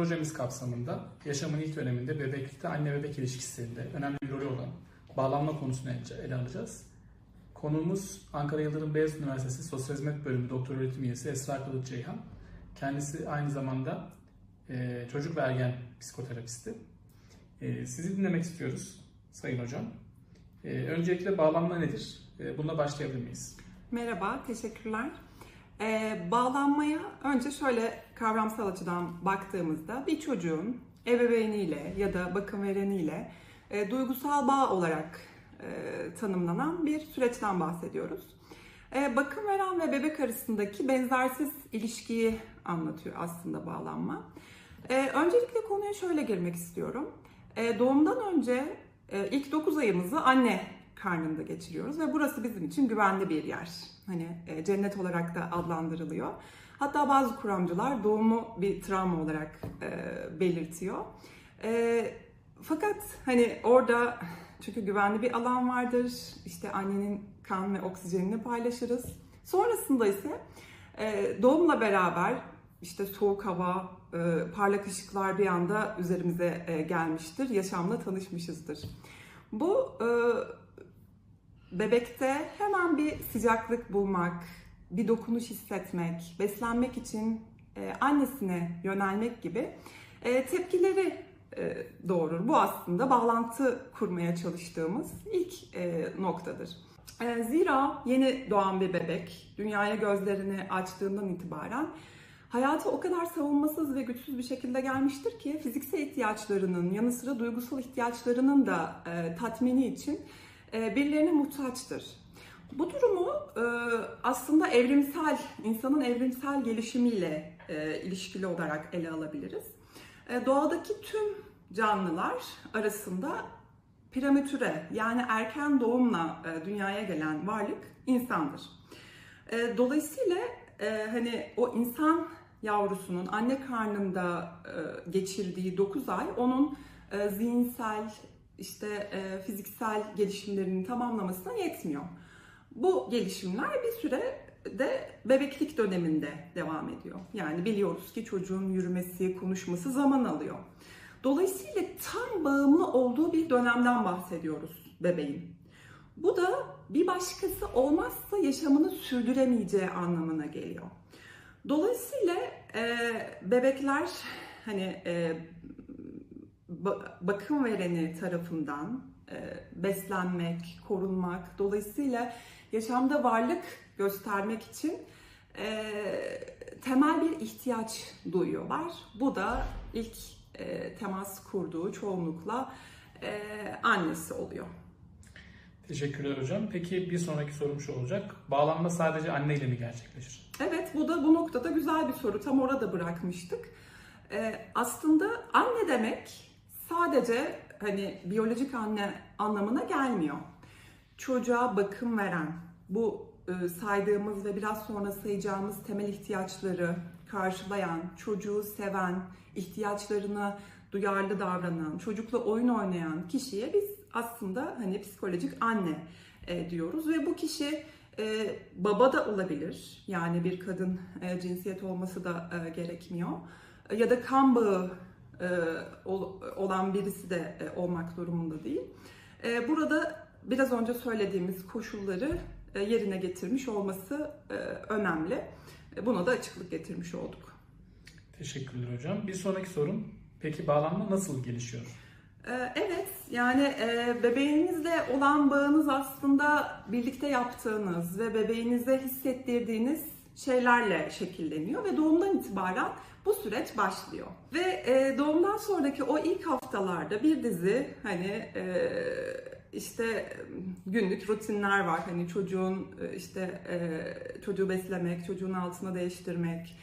projemiz kapsamında yaşamın ilk döneminde bebeklikte anne-bebek ilişkisinde önemli bir rolü olan bağlanma konusunu ele alacağız. Konuğumuz Ankara Yıldırım Beyazıt Üniversitesi Sosyal Hizmet Bölümü Doktor Öğretim Üyesi Esra Kılıç Ceyhan. Kendisi aynı zamanda çocuk ve ergen psikoterapisti. Sizi dinlemek istiyoruz Sayın Hocam. Öncelikle bağlanma nedir? Bununla başlayabilir miyiz? Merhaba, teşekkürler. Bağlanmaya önce şöyle kavramsal açıdan baktığımızda bir çocuğun ebeveyniyle ya da bakım vereniyle duygusal bağ olarak tanımlanan bir süreçten bahsediyoruz. Bakım veren ve bebek arasındaki benzersiz ilişkiyi anlatıyor aslında bağlanma. Öncelikle konuya şöyle girmek istiyorum. Doğumdan önce ilk 9 ayımızı anne karnında geçiriyoruz ve burası bizim için güvenli bir yer. Hani cennet olarak da adlandırılıyor. Hatta bazı kuramcılar doğumu bir travma olarak belirtiyor. Fakat hani orada çünkü güvenli bir alan vardır. İşte annenin kan ve oksijenini paylaşırız. Sonrasında ise doğumla beraber işte soğuk hava, parlak ışıklar bir anda üzerimize gelmiştir. Yaşamla tanışmışızdır. Bu bebekte hemen bir sıcaklık bulmak, bir dokunuş hissetmek, beslenmek için annesine yönelmek gibi tepkileri doğurur. Bu aslında bağlantı kurmaya çalıştığımız ilk noktadır. Zira yeni doğan bir bebek dünyaya gözlerini açtığından itibaren hayata o kadar savunmasız ve güçsüz bir şekilde gelmiştir ki fiziksel ihtiyaçlarının yanı sıra duygusal ihtiyaçlarının da tatmini için birilerine muhtaçtır. Bu durumu aslında insanın evrimsel gelişimiyle ilişkili olarak ele alabiliriz. Doğadaki tüm canlılar arasında prematüre yani erken doğumla dünyaya gelen varlık insandır. Dolayısıyla hani o insan yavrusunun anne karnında geçirdiği 9 ay onun zihinsel, fiziksel gelişimlerinin tamamlamasına yetmiyor. Bu gelişimler bir süre de bebeklik döneminde devam ediyor. Yani biliyoruz ki çocuğun yürümesi, konuşması zaman alıyor. Dolayısıyla tam bağımlı olduğu bir dönemden bahsediyoruz bebeğin. Bu da bir başkası olmazsa yaşamını sürdüremeyeceği anlamına geliyor. Dolayısıyla bebekler hani bakım vereni tarafından beslenmek, korunmak, dolayısıyla yaşamda varlık göstermek için temel bir ihtiyaç duyuyorlar. Bu da ilk temas kurduğu çoğunlukla annesi oluyor. Teşekkürler hocam. Peki bir sonraki sorum şu olacak. Bağlanma sadece anneyle mi gerçekleşir? Evet, bu da bu noktada güzel bir soru. Tam orada bırakmıştık. Aslında anne demek sadece hani biyolojik anne anlamına gelmiyor. Çocuğa bakım veren, bu saydığımız ve biraz sonra sayacağımız temel ihtiyaçları karşılayan, çocuğu seven, ihtiyaçlarına duyarlı davranan, çocukla oyun oynayan kişiye biz aslında hani psikolojik anne diyoruz ve bu kişi baba da olabilir. Yani bir kadın cinsiyet olması da gerekmiyor. Ya da kan bağı olan birisi de olmak durumunda değil. Burada biraz önce söylediğimiz koşulları yerine getirmiş olması önemli. Buna da açıklık getirmiş olduk. Teşekkürler hocam. Bir sonraki sorum, peki bağlanma nasıl gelişiyor? Evet, yani bebeğinizle olan bağınız aslında birlikte yaptığınız ve bebeğinize hissettirdiğiniz şeylerle şekilleniyor ve doğumdan itibaren bu süreç başlıyor. Ve doğumdan sonraki o ilk haftalarda bir dizi hani günlük rutinler var. Hani çocuğu beslemek, çocuğun altını değiştirmek,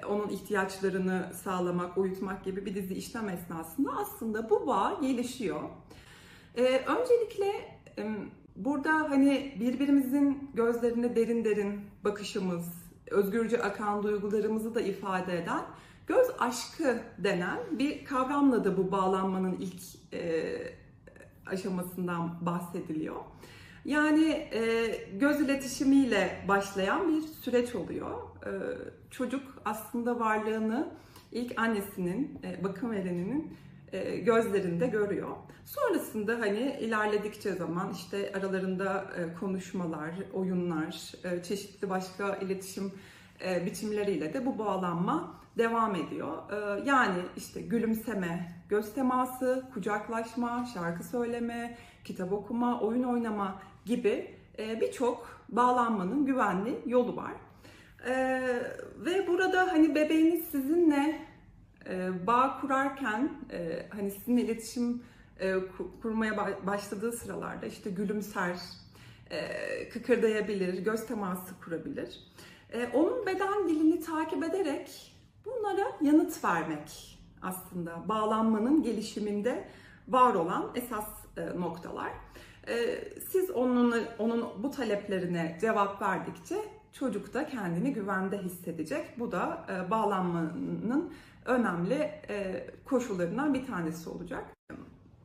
onun ihtiyaçlarını sağlamak, uyutmak gibi bir dizi işlem esnasında aslında bu bağ gelişiyor. Öncelikle burada hani birbirimizin gözlerine derin derin bakışımız, özgürce akan duygularımızı da ifade eden göz aşkı denen bir kavramla da bu bağlanmanın ilk aşamasından bahsediliyor. Yani göz iletişimiyle başlayan bir süreç oluyor. Çocuk aslında varlığını ilk annesinin, bakım vereninin gözlerinde görüyor. Sonrasında hani ilerledikçe zaman işte aralarında konuşmalar, oyunlar, çeşitli başka iletişim biçimleriyle de bu bağlanma devam ediyor. Yani işte gülümseme, göz teması, kucaklaşma, şarkı söyleme, kitap okuma, oyun oynama gibi birçok bağlanmanın güvenli yolu var. Ve burada hani bebeğiniz sizinle bağ kurarken hani sizinle iletişim kurmaya başladığı sıralarda işte gülümser, kıkırdayabilir, göz teması kurabilir. Onun beden dilini takip ederek bunlara yanıt vermek aslında bağlanmanın gelişiminde var olan esas noktalar. Siz onun bu taleplerine cevap verdikçe çocuk da kendini güvende hissedecek. Bu da bağlanmanın önemli koşullarından bir tanesi olacak.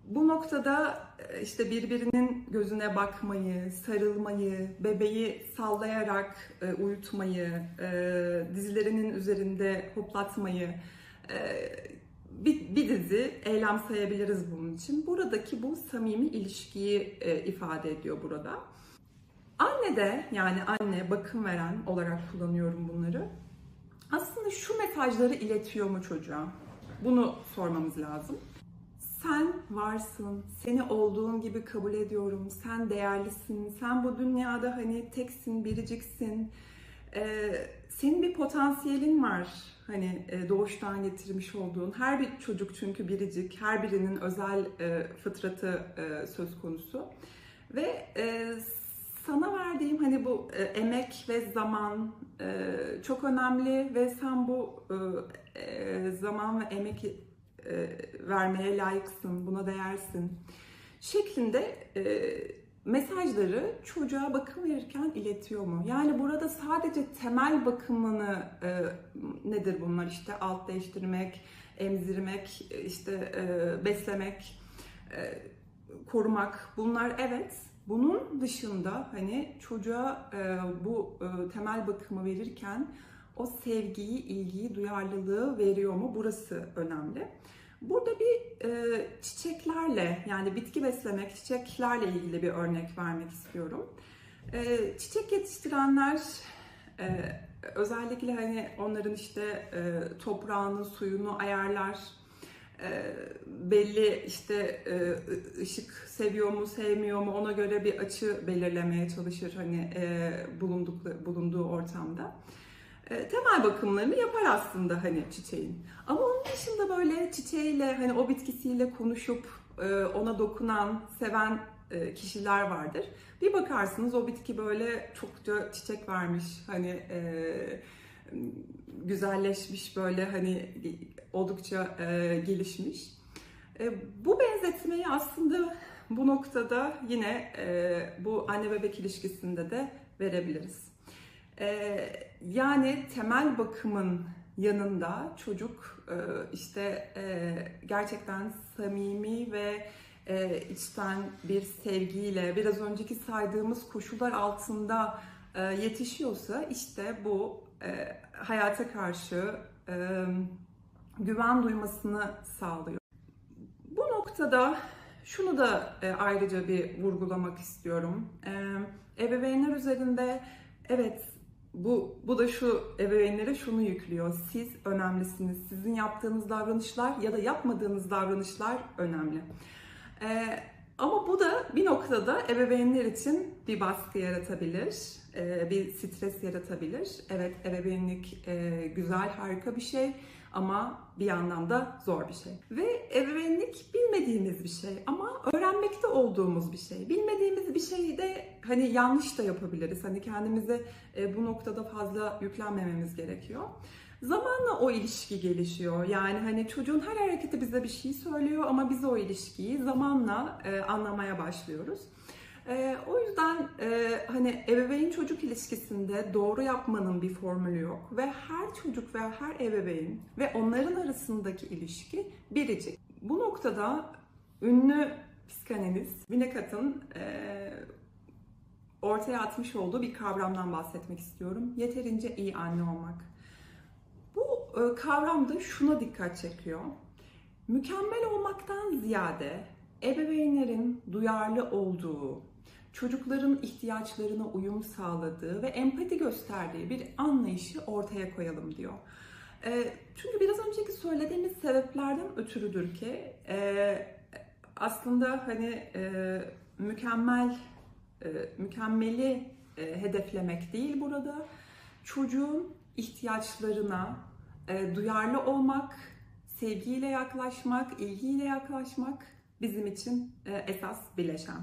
Bu noktada işte birbirinin gözüne bakmayı, sarılmayı, bebeği sallayarak uyutmayı, dizlerinin üzerinde hoplatmayı, bir dizi eylem sayabiliriz bunun için. Buradaki bu samimi ilişkiyi ifade ediyor burada. Anne de, yani anne, bakım veren olarak kullanıyorum bunları. Aslında şu mesajları iletiyor mu çocuğa? Bunu sormamız lazım. Sen varsın, seni olduğun gibi kabul ediyorum, sen değerlisin, sen bu dünyada hani teksin, biriciksin. Senin bir potansiyelin var, hani doğuştan getirmiş olduğun. Her bir çocuk çünkü biricik, her birinin özel fıtratı söz konusu. Ve sana verdiğim hani bu emek ve zaman çok önemli ve sen bu zaman ve emek vermeye layıksın, buna değersin şeklinde mesajları çocuğa bakım verirken iletiyor mu? Yani burada sadece temel bakımını nedir bunlar? İşte alt değiştirmek, emzirmek, işte beslemek, korumak, bunlar evet. Bunun dışında hani çocuğa bu temel bakımı verirken o sevgiyi, ilgiyi, duyarlılığı veriyor mu? Burası önemli. Burada bir çiçeklerle, yani bitki beslemek, çiçeklerle ilgili bir örnek vermek istiyorum. Çiçek yetiştirenler özellikle hani onların işte toprağını, suyunu ayarlar. Belli işte ışık seviyor mu, sevmiyor mu, ona göre bir açı belirlemeye çalışır hani bulunduğu ortamda. Temel bakımlarını yapar aslında hani çiçeğin. Ama onun dışında böyle çiçeğiyle, hani o bitkisiyle konuşup ona dokunan, seven kişiler vardır. Bir bakarsınız o bitki böyle çokça çiçek vermiş, hani güzelleşmiş, böyle hani oldukça gelişmiş. Bu benzetmeyi aslında bu noktada yine bu anne bebek ilişkisinde de verebiliriz. Yani temel bakımın yanında çocuk işte gerçekten samimi ve içten bir sevgiyle biraz önceki saydığımız koşullar altında yetişiyorsa işte bu hayata karşı güven duymasını sağlıyor. Bu noktada şunu da ayrıca bir vurgulamak istiyorum. Ebeveynler üzerinde evet, bu da şu ebeveynlere şunu yüklüyor. Siz önemlisiniz. Sizin yaptığınız davranışlar ya da yapmadığınız davranışlar önemli. Ama bu da bir noktada ebeveynler için bir baskı yaratabilir, bir stres yaratabilir. Evet, ebeveynlik güzel, harika bir şey ama bir yandan da zor bir şey. Ve ebeveynlik bilmediğimiz bir şey ama öğrenmekte olduğumuz bir şey. Bilmediğimiz bir şeyi de hani yanlış da yapabiliriz. Hani kendimize bu noktada fazla yüklenmememiz gerekiyor. Zamanla o ilişki gelişiyor. Yani hani çocuğun her hareketi bize bir şey söylüyor ama biz o ilişkiyi zamanla anlamaya başlıyoruz. O yüzden hani ebeveyn çocuk ilişkisinde doğru yapmanın bir formülü yok ve her çocuk ve her ebeveyn ve onların arasındaki ilişki biricik. Bu noktada ünlü psikanalist Winnicott'ın ortaya atmış olduğu bir kavramdan bahsetmek istiyorum. Yeterince iyi anne olmak. Bu kavram da şuna dikkat çekiyor. Mükemmel olmaktan ziyade ebeveynlerin duyarlı olduğu, çocukların ihtiyaçlarına uyum sağladığı ve empati gösterdiği bir anlayışı ortaya koyalım diyor. Çünkü biraz önceki söylediğimiz sebeplerden ötürüdür ki aslında hani mükemmeli hedeflemek değil burada. Çocuğun ihtiyaçlarına duyarlı olmak, sevgiyle yaklaşmak, ilgiyle yaklaşmak bizim için esas bileşen.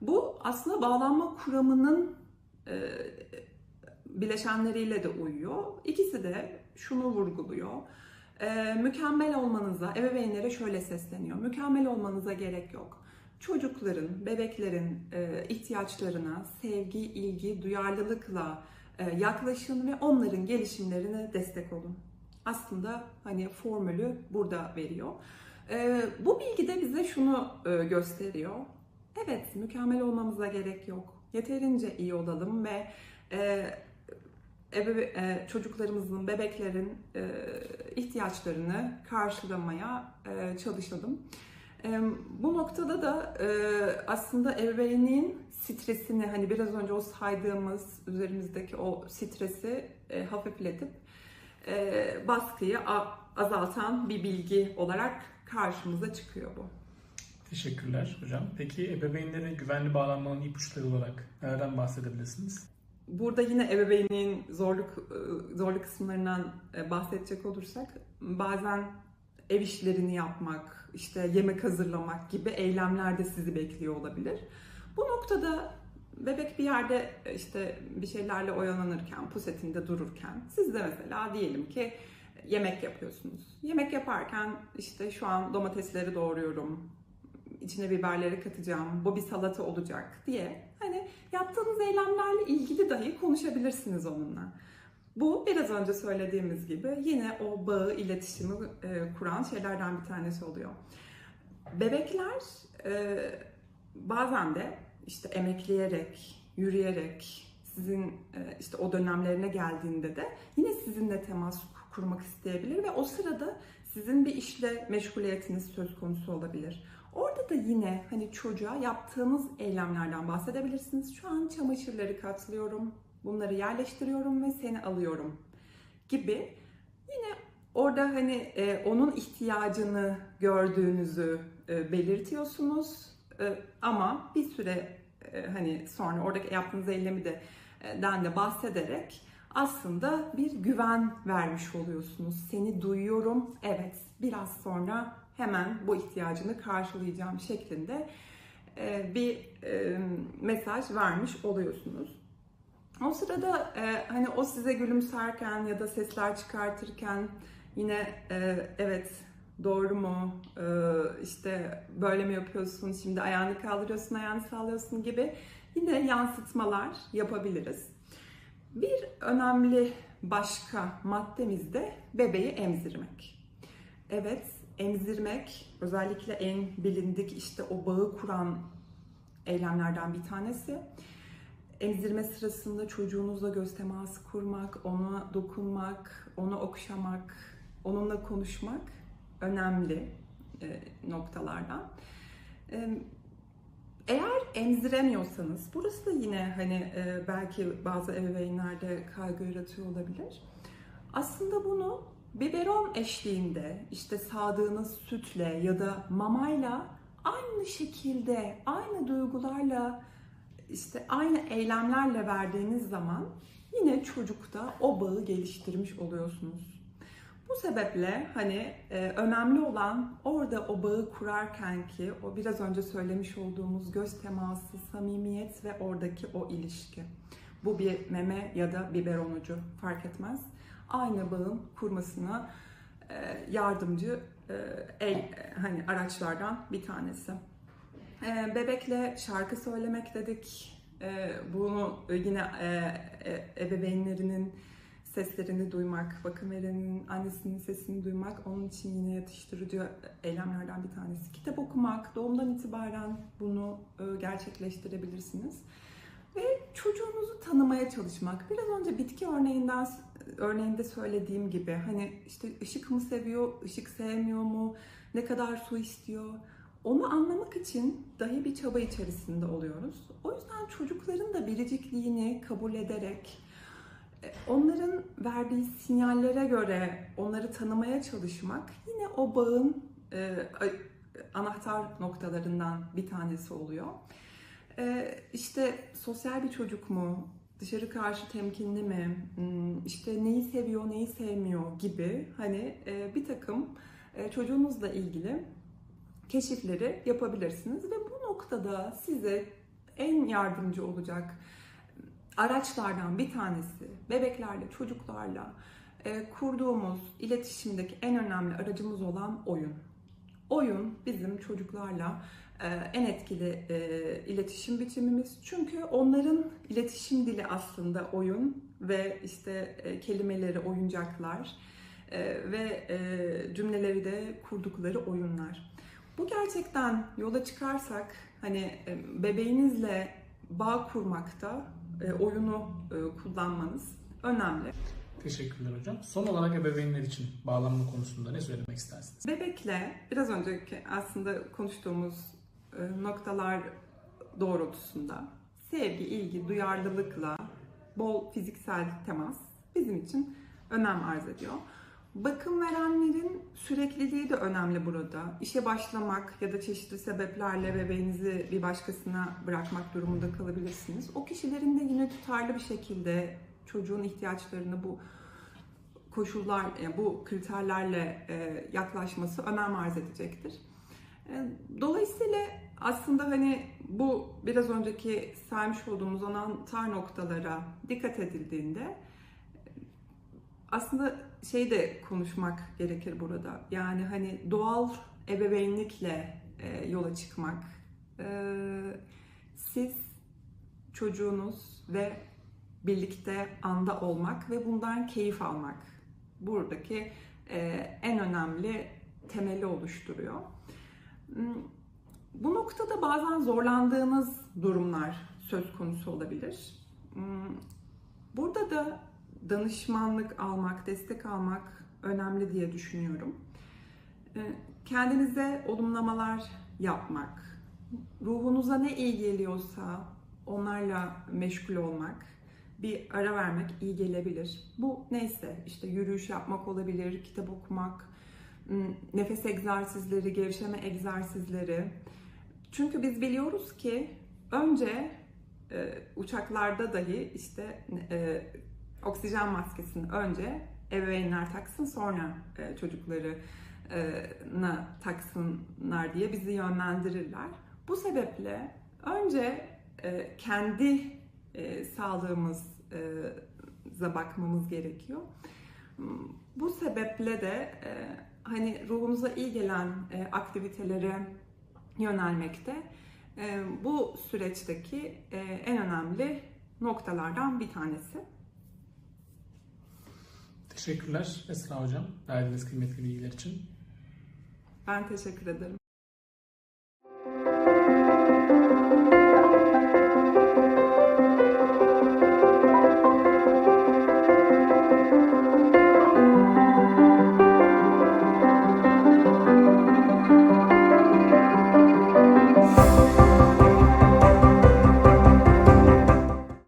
Bu aslında bağlanma kuramının bileşenleriyle de uyuyor. İkisi de şunu vurguluyor. Mükemmel olmanıza, ebeveynlere şöyle sesleniyor. Mükemmel olmanıza gerek yok. Çocukların, bebeklerin ihtiyaçlarına sevgi, ilgi, duyarlılıkla yaklaşın ve onların gelişimlerine destek olun. Aslında hani formülü burada veriyor. Bu bilgi de bize şunu gösteriyor. Evet, mükemmel olmamıza gerek yok. Yeterince iyi olalım ve çocuklarımızın, bebeklerin ihtiyaçlarını karşılamaya çalışalım. Bu noktada da aslında ebeveynin stresini, hani biraz önce o saydığımız üzerimizdeki o stresi hafifletip baskıyı azaltan bir bilgi olarak karşımıza çıkıyor bu. Teşekkürler hocam. Peki ebeveynlere güvenli bağlanmanın ipuçları olarak nereden bahsedebilirsiniz? Burada yine ebeveynin zorlu kısımlarından bahsedecek olursak bazen ev işlerini yapmak, işte yemek hazırlamak gibi eylemler de sizi bekliyor olabilir. Bu noktada bebek bir yerde işte bir şeylerle oyalanırken, pusetinde dururken siz de mesela diyelim ki yemek yapıyorsunuz. Yemek yaparken işte şu an domatesleri doğruyorum, içine biberleri katacağım, bu bir salata olacak diye hani yaptığınız eylemlerle ilgili dahi konuşabilirsiniz onunla. Bu biraz önce söylediğimiz gibi yine o bağı, iletişimi kuran şeylerden bir tanesi oluyor. Bebekler bazen de işte emekleyerek, yürüyerek sizin işte o dönemlerine geldiğinde de yine sizinle temas kurmak isteyebilir ve o sırada sizin bir işle meşguliyetiniz söz konusu olabilir. Orada da yine hani çocuğa yaptığınız eylemlerden bahsedebilirsiniz. Şu an çamaşırları katlıyorum, bunları yerleştiriyorum ve seni alıyorum gibi. Yine orada hani onun ihtiyacını gördüğünüzü belirtiyorsunuz. Ama bir süre hani sonra oradaki yaptığınız eylemi de bahsederek aslında bir güven vermiş oluyorsunuz. Seni duyuyorum, evet biraz sonra hemen bu ihtiyacını karşılayacağım şeklinde bir mesaj vermiş oluyorsunuz. O sırada hani o size gülümserken ya da sesler çıkartırken yine evet doğru mu, işte böyle mi yapıyorsun, şimdi ayağını kaldırıyorsun, ayağını sallıyorsun gibi yine yansıtmalar yapabiliriz. Bir önemli başka maddemiz de bebeği emzirmek. Evet, emzirmek özellikle en bilindik işte o bağı kuran eylemlerden bir tanesi. Emzirme sırasında çocuğunuzla göz teması kurmak, ona dokunmak, onu okşamak, onunla konuşmak önemli noktalardan. Eğer emziremiyorsanız, burası da yine hani belki bazı ebeveynlerde kaygı yaratıyor olabilir. Aslında bunu biberon eşliğinde, işte sağdığınız sütle ya da mamayla aynı şekilde, aynı duygularla, işte aynı eylemlerle verdiğiniz zaman yine çocukta o bağı geliştirmiş oluyorsunuz. Bu sebeple hani önemli olan orada o bağı kurarken ki o biraz önce söylemiş olduğumuz göz teması, samimiyet ve oradaki o ilişki. Bu bir meme ya da biberon ucu fark etmez. Aynı bağın kurmasına yardımcı hani araçlardan bir tanesi. Bebekle şarkı söylemek dedik. Bunu yine ebeveynlerinin seslerini duymak, bakım verenin annesinin sesini duymak onun için yine yatıştırıcı eylemlerden bir tanesi. Kitap okumak, doğumdan itibaren bunu gerçekleştirebilirsiniz. Ve çocuğunuzu tanımaya çalışmak. Biraz önce bitki örneğinde söylediğim gibi hani işte ışık mı seviyor, ışık sevmiyor mu, ne kadar su istiyor. Onu anlamak için dahi bir çaba içerisinde oluyoruz. O yüzden çocukların da biricikliğini kabul ederek, onların verdiği sinyallere göre onları tanımaya çalışmak yine o bağın anahtar noktalarından bir tanesi oluyor. İşte sosyal bir çocuk mu, dışarı karşı temkinli mi, işte neyi seviyor, neyi sevmiyor gibi hani bir takım çocuğunuzla ilgili keşifleri yapabilirsiniz ve bu noktada size en yardımcı olacak araçlardan bir tanesi bebeklerle, çocuklarla kurduğumuz iletişimdeki en önemli aracımız olan oyun. Oyun bizim çocuklarla en etkili iletişim biçimimiz. Çünkü onların iletişim dili aslında oyun ve işte kelimeleri oyuncaklar ve cümleleri de kurdukları oyunlar. Bu gerçekten yola çıkarsak hani bebeğinizle bağ kurmakta oyunu kullanmanız önemli. Teşekkürler hocam. Son olarak ebeveynler için bağlanma konusunda ne söylemek istersiniz? Bebekle biraz önceki aslında konuştuğumuz noktalar doğrultusunda sevgi, ilgi, duyarlılıkla bol fiziksel temas bizim için önem arz ediyor. Bakım verenlerin sürekliliği de önemli burada. İşe başlamak ya da çeşitli sebeplerle bebeğinizi bir başkasına bırakmak durumunda kalabilirsiniz. O kişilerin de yine tutarlı bir şekilde çocuğun ihtiyaçlarını bu koşullar, yani bu kriterlerle yaklaşması önem arz edecektir. Dolayısıyla aslında hani bu biraz önceki saymış olduğumuz anahtar noktalara dikkat edildiğinde aslında şey de konuşmak gerekir burada. Yani hani doğal ebeveynlikle yola çıkmak. Siz, çocuğunuz ve birlikte anda olmak ve bundan keyif almak. Buradaki en önemli temeli oluşturuyor. Bu noktada bazen zorlandığınız durumlar söz konusu olabilir. Burada da danışmanlık almak, destek almak önemli diye düşünüyorum. Kendinize olumlamalar yapmak, ruhunuza ne iyi geliyorsa onlarla meşgul olmak, bir ara vermek iyi gelebilir. Bu neyse işte yürüyüş yapmak olabilir, kitap okumak, nefes egzersizleri, gevşeme egzersizleri. Çünkü biz biliyoruz ki önce uçaklarda dahi işte oksijen maskesini önce ebeveynler taksın, sonra çocuklarına taksınlar diye bizi yönlendirirler. Bu sebeple önce kendi sağlığımıza bakmamız gerekiyor. Bu sebeple de hani ruhumuza iyi gelen aktivitelere yönelmekte bu süreçteki en önemli noktalardan bir tanesi. Teşekkürler Esra Hocam, verdiğiniz kıymetli bilgiler için. Ben teşekkür ederim.